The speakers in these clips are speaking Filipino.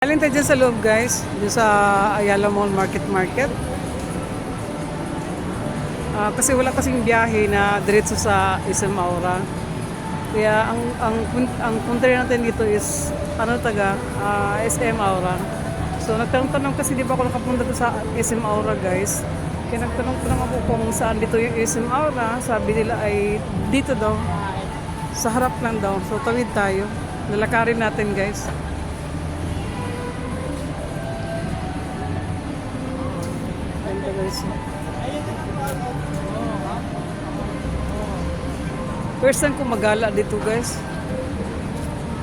Galing tayo dyan sa loob guys, dyan sa Ayala Mall Market. Kasi wala kasing biyahe na diretso sa SM Aura. Kaya ang punta rin natin dito is SM Aura. So nagtanong kasi di ba ako nakapunta to sa SM Aura guys. Kaya nagtanong ako kung saan dito yung SM Aura. Sabi nila ay dito daw, sa harap lang daw. So tawid tayo, lalakarin natin guys. First time ko magala dito guys.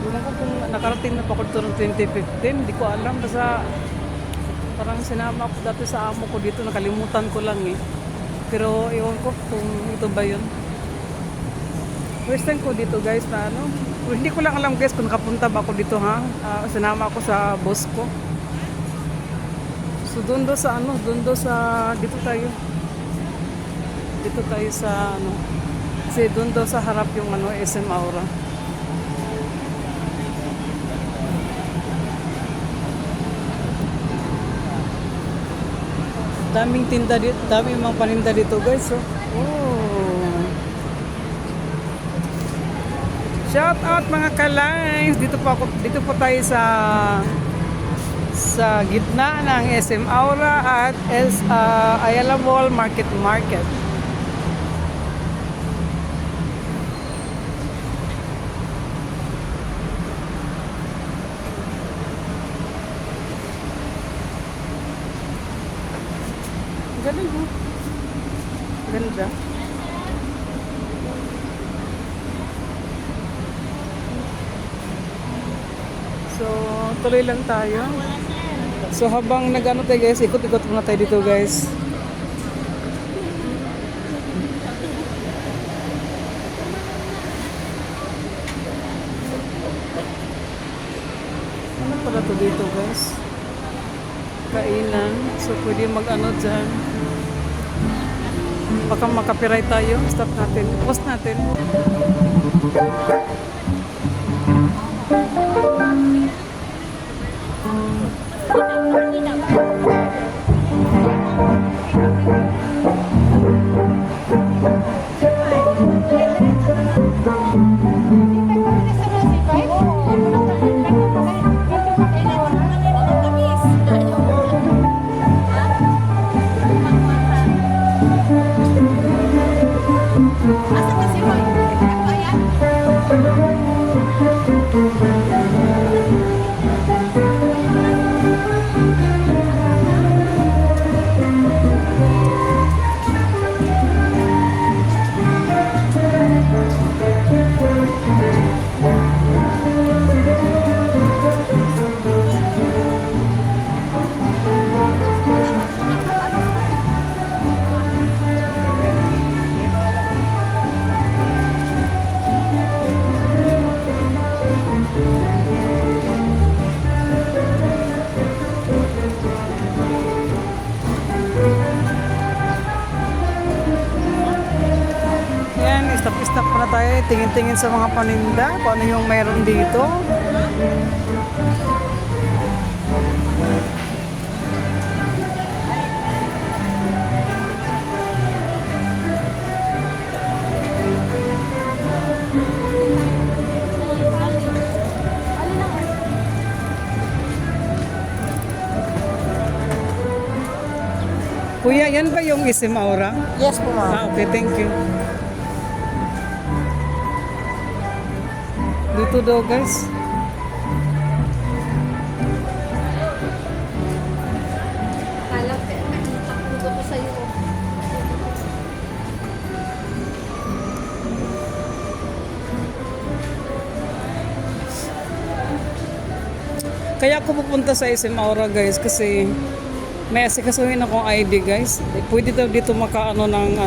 Ewan ko kung nakarating na pa ko dito ng 2015. Hindi ko alam. Basta parang sinama ko dati sa amo ko dito. Nakalimutan ko lang eh. Pero ewan ko kung ito ba yun. First time ko dito guys na ano. Hindi ko lang alam guys kung nakapunta ba ako dito ha. Sinama ako sa boss ko. So doon sa dito tayo sa ano, kasi doon sa harap yung ano SM Aura. Daming tinda dito, daming mga paninda dito guys. Oh. Shout out mga ka-lines. Dito po tayo sa gitna ng SM Aura at Ayala Mall Market. Galing mo. Ganda. So, tuloy lang tayo. So habang nag-ano tayo guys, ikot-ikot muna tayo dito guys. Ano pala to dito guys? Kainan. So pwede mag-ano dyan. Baka makapiright tayo. Stop natin. Post natin. Stop na tayo, tingin-tingin sa mga paninda, kung ano yung mayroon dito. Kuya, yan ba yung SM Aura? Yes po ma'am. Okay, thank you. Dito daw guys. Kalap eh. Takot ko sa'yo. Kaya ako pupunta sa SM Aura guys kasi may asikasuhin akong ID guys. Pwede daw dito makaano ng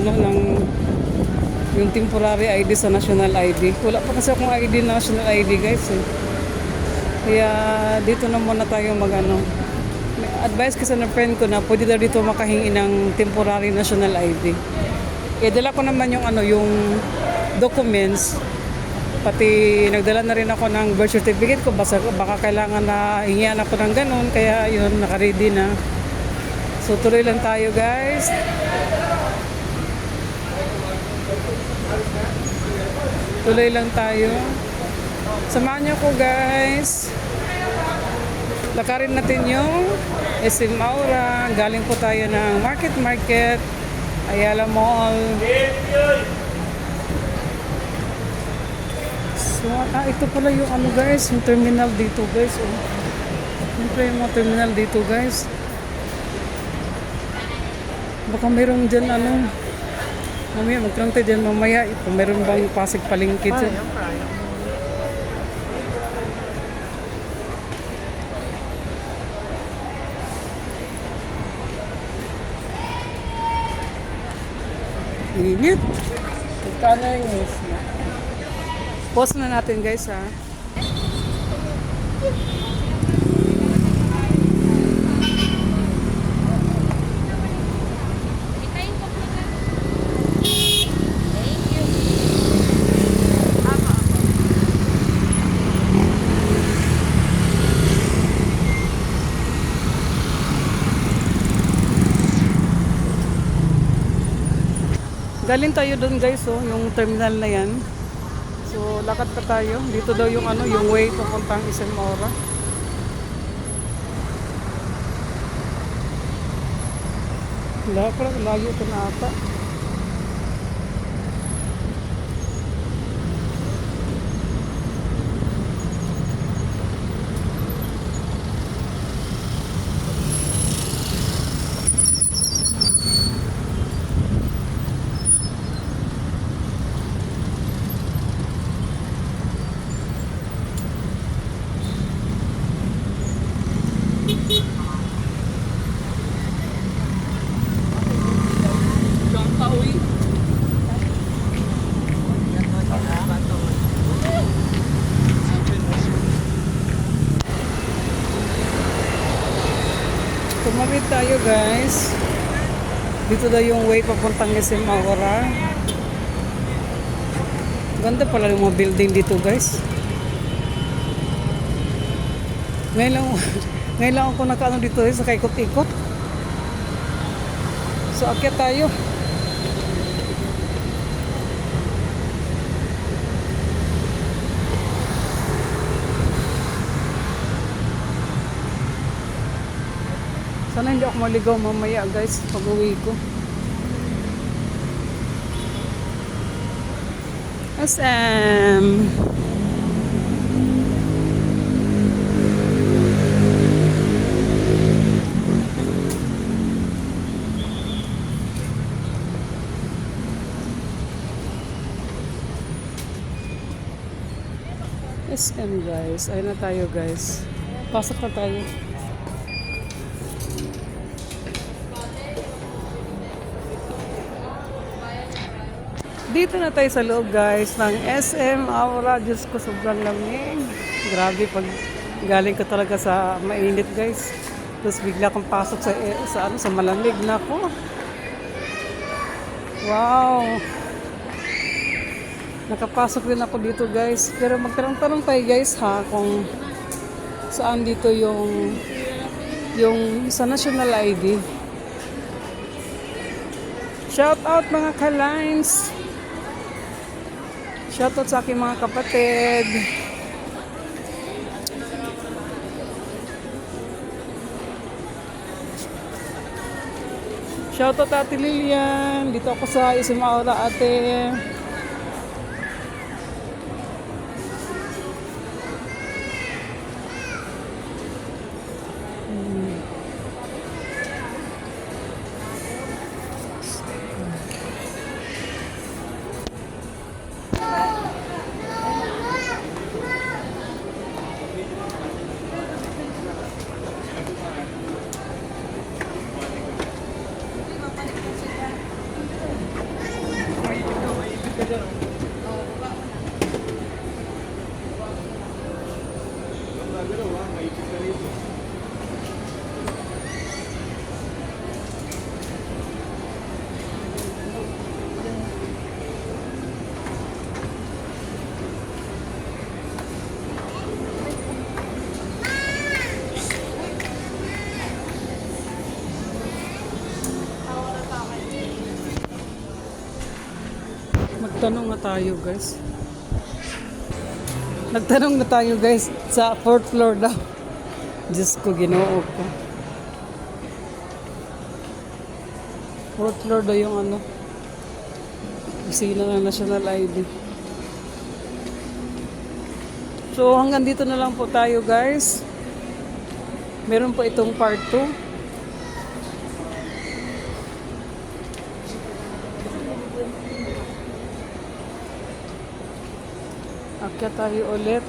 yung temporary ID sa national ID. Wala pa kasi akong ID na national ID guys eh. Kaya dito na muna tayo magano. May advice kasi ng friend ko na pwede daw dito makahingi ng temporary national ID. Dala ko naman yung yung documents. Pati nagdala na rin ako ng birth certificate ko. Baka kailangan na hingian ako ng ganun. Kaya yun, naka-ready na. So tuloy lang tayo guys. Tuloy lang tayo. Samahan niyo ko guys. Lakarin natin yung SM Aura. Galing po tayo ng Market, Ayala Mall. So, ito pala yung ano guys, yung terminal dito guys. Oh. Siyempre yung mga terminal dito guys. Baka meron dyan ano. Mamaya, magkaroon tayo dyan mamaya. Kung meron bang Pasig Palengke dyan. Init. Magkano yung news na? Pause na natin guys ha. Galing tayo doon guys, oh, yung terminal na yan. So, lakad pa tayo. Dito daw yung ano, yung way papuntang SM Aura. Wala pala, layo ito na ata. Tumawid tayo guys. Dito daw yung way papuntang SM Aura. Ganda pala yung mga building dito guys. Ngayon lang ako nakaano dito sa kaikot-ikot. So akyat tayo. Sana hindi ako maligaw mamaya guys pag uwi ko. SM guys. Ayun na tayo guys. Pasok na tayo. Dito na tayo sa loob guys ng SM Aura. Diyos ko, sobrang lamig. Grabe pag galing ka talaga sa mainit guys. Tapos bigla kang pasok sa malamig na ako. Wow. Nakapasok din ako dito guys. Pero magtanong-tanong tayo guys ha kung saan dito yung sa National ID. Shout out mga ka-lines. Shoutout sa aking mga kapatid. Shoutout Ate Lilian. Dito ako sa SM Aura ate. Nagtanong na tayo guys. Nagtanong na tayo guys sa 4th floor daw. Diyos ko, ginoo ko. 4th floor daw yung ano, opisina ng National ID. So hanggang dito na lang po tayo guys. Meron po itong part 2. Akyat tayo ulit.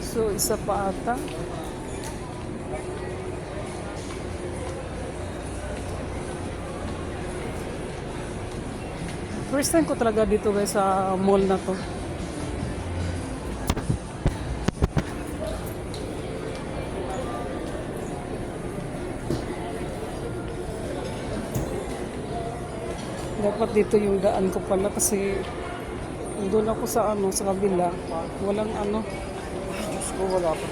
So, isa pa ata. First time ko talaga dito guys sa mall na to. Dapat dito yung daan ko pala kasi doon ako sa ano, sa kabila. Walang ano. Diyos ko, wala pa.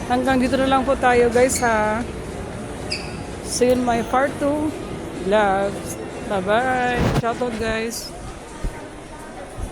Hanggang dito na lang po tayo guys ha. See you in my part 2 vlogs. Bye bye. Shoutout guys.